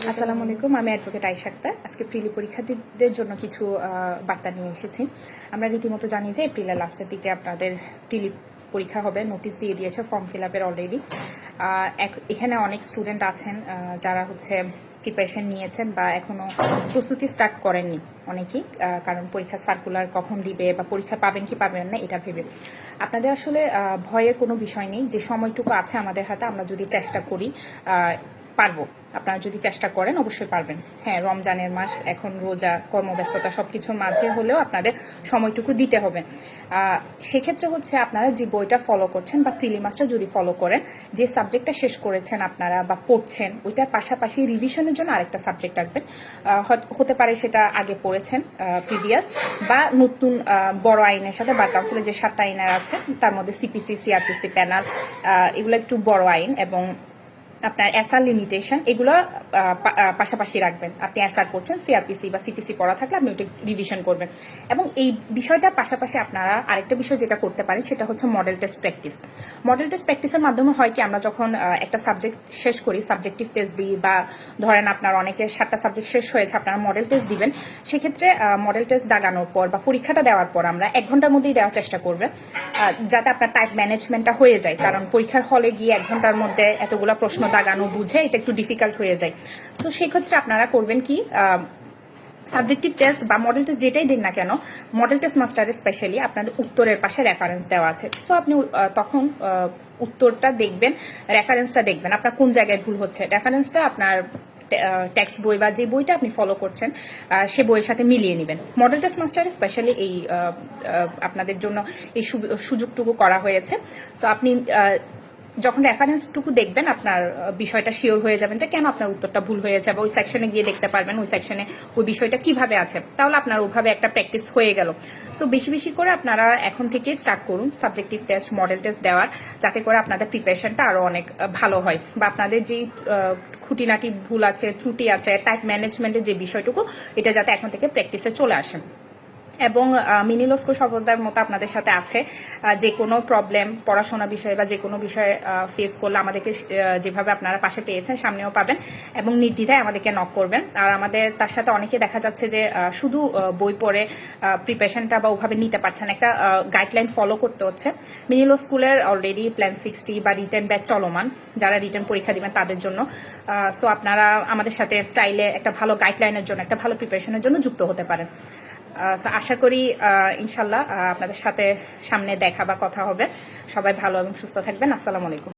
আসসালামু আলাইকুম, আমি অ্যাডভোকেট আয়েশা আক্তার। আজকে প্রিলি পরীক্ষার্থীদের জন্য কিছু বার্তা নিয়ে এসেছি। আমরা রীতিমতো জানি যে এপ্রিলের লাস্টের দিকে আপনাদের প্রিলি পরীক্ষা হবে, নোটিশ দিয়ে দিয়েছে ফর্ম ফিল আপের অলরেডি। এখানে অনেক স্টুডেন্ট আছেন যারা হচ্ছে প্রিপারেশন নিয়েছেন বা এখনও প্রস্তুতি স্টার্ট করেননি অনেকেই, কারণ পরীক্ষার সার্কুলার কখন দিবে বা পরীক্ষা পাবেন কি পাবেন না এটা ভেবে। আপনাদের আসলে ভয়ের কোনো বিষয় নেই, যে সময়টুকু আছে আমাদের হাতে, আমরা যদি চেষ্টা করি পারবো। আপনারা যদি চেষ্টা করেন অবশ্যই পারবেন। হ্যাঁ, রমজানের মাস, এখন রোজা, কর্মব্যস্ততা সবকিছুর মাঝে হলেও আপনাদের সময়টুকু দিতে হবে। সেক্ষেত্রে হচ্ছে আপনারা যে বইটা ফলো করছেন বা প্রিলিমাসটা যদি ফলো করেন, যে সাবজেক্টটা শেষ করেছেন আপনারা বা পড়ছেন, ওইটার পাশাপাশি রিভিশনের জন্য আরেকটা সাবজেক্ট রাখবেন। হতে পারে সেটা আগে পড়েছেন প্রিভিয়াস, বা নতুন বড় আইনের সাথে বা কাউন্সিলের যে 7টা আইনের আছে তার মধ্যে সিপিসি, সিআরপিসি, প্যানাল, এগুলো একটু বড় আইন, এবং আপনার এসআর লিমিটেশন, এগুলো পাশাপাশি রাখবেন। আপনি এসআর করছেন, সিআরপিসি বা সিপিসি পড়া থাকলে আপনি ওইটা রিভিশন করবেন। এবং এই বিষয়টার পাশাপাশি আপনারা আরেকটা বিষয় যেটা করতে পারেন সেটা হচ্ছে model test practice. Model test প্র্যাকটিসের মাধ্যমে হয় কি, আমরা যখন একটা সাবজেক্ট শেষ করি, সাবজেক্টিভ টেস্ট দিই, বা ধরেন আপনার অনেকের 7টা সাবজেক্ট শেষ হয়েছে, আপনারা মডেল টেস্ট দিবেন। সেক্ষেত্রে মডেল টেস্ট দাগানোর পর বা পরীক্ষাটা দেওয়ার পর আমরা 1 ঘন্টার মধ্যেই দেওয়ার চেষ্টা করবেন, যাতে আপনার টাইম ম্যানেজমেন্টটা হয়ে যায়। কারণ পরীক্ষার হলে গিয়ে 1 ঘন্টার মধ্যে এতগুলো প্রশ্ন দাগানো বুঝে এটা একটু ডিফিকাল্ট হয়ে যায়। তো সেক্ষেত্রে আপনারা করবেন কি, সাবজেক্টিভ টেস্ট বা মডেল টেস্ট যেটাই দিন না কেন, মডেল টেস্ট মাস্টারে স্পেশালি আপনাদের উত্তরের পাশে রেফারেন্স দেওয়া আছে। সো আপনি তখন উত্তরটা দেখবেন, রেফারেন্সটা দেখবেন আপনার কোন জায়গায় ভুল হচ্ছে। রেফারেন্সটা আপনার টেক্সট বই বা যে বইটা আপনি ফলো করছেন সে বইয়ের সাথে মিলিয়ে নেবেন। মডেল টেস্ট মাস্টারে স্পেশালি এই আপনাদের জন্য এই সুযোগটুকু করা হয়েছে। সো আপনি যখন রেফারেন্সটুকু দেখবেন, আপনার বিষয়টা শিওর হয়ে যাবেন যে কেন আপনার উত্তরটা ভুল হয়েছে, বা ওই সেকশনে গিয়ে দেখতে পারবেন ওই সেকশনে ওই বিষয়টা কিভাবে আছে, তাহলে আপনার ওইভাবে একটা প্র্যাকটিস হয়ে গেল। সো বেশি বেশি করে আপনারা এখন থেকে স্টার্ট করুন সাবজেক্টিভ টেস্ট, মডেল টেস্ট দেওয়ার, যাতে করে আপনাদের প্রিপারেশনটা আরও অনেক ভালো হয়, বা আপনাদের যেই খুঁটিনাটি ভুল আছে, ত্রুটি আছে, টাইম ম্যানেজমেন্টের যে বিষয়টুকু, এটা যাতে এখন থেকে প্র্যাকটিসে চলে আসে। এবং মিনি ল স্কুল সর্বদার মতো আপনাদের সাথে আছে। যে কোনো প্রবলেম, পড়াশোনা বিষয়ে বা যে কোনো বিষয়ে ফেস করলে আমাদেরকে যেভাবে আপনারা পাশে পেয়েছেন সামনেও পাবেন, এবং নির্দ্বিধায় আমাদেরকে নক করবেন। আর আমাদের তার সাথে অনেকে দেখা যাচ্ছে যে শুধু বই পড়ে প্রিপারেশনটা বা ওভাবে নিতে পারছেন, একটা গাইডলাইন ফলো করতে হচ্ছে। মিনি ল স্কুলের অলরেডি প্ল্যান 60 বা রিটেন ব্যাচ চলমান, যারা রিটেন পরীক্ষা দিবেন তাদের জন্য। সো আপনারা আমাদের সাথে চাইলে একটা ভালো গাইডলাইনের জন্য, একটা ভালো প্রিপারেশনের জন্য যুক্ত হতে পারেন। আশা করি ইনশাল্লাহ আপনাদের সাথে সামনে দেখা বা কথা হবে। সবাই ভালো এবং সুস্থ থাকবেন। আসসালামু আলাইকুম।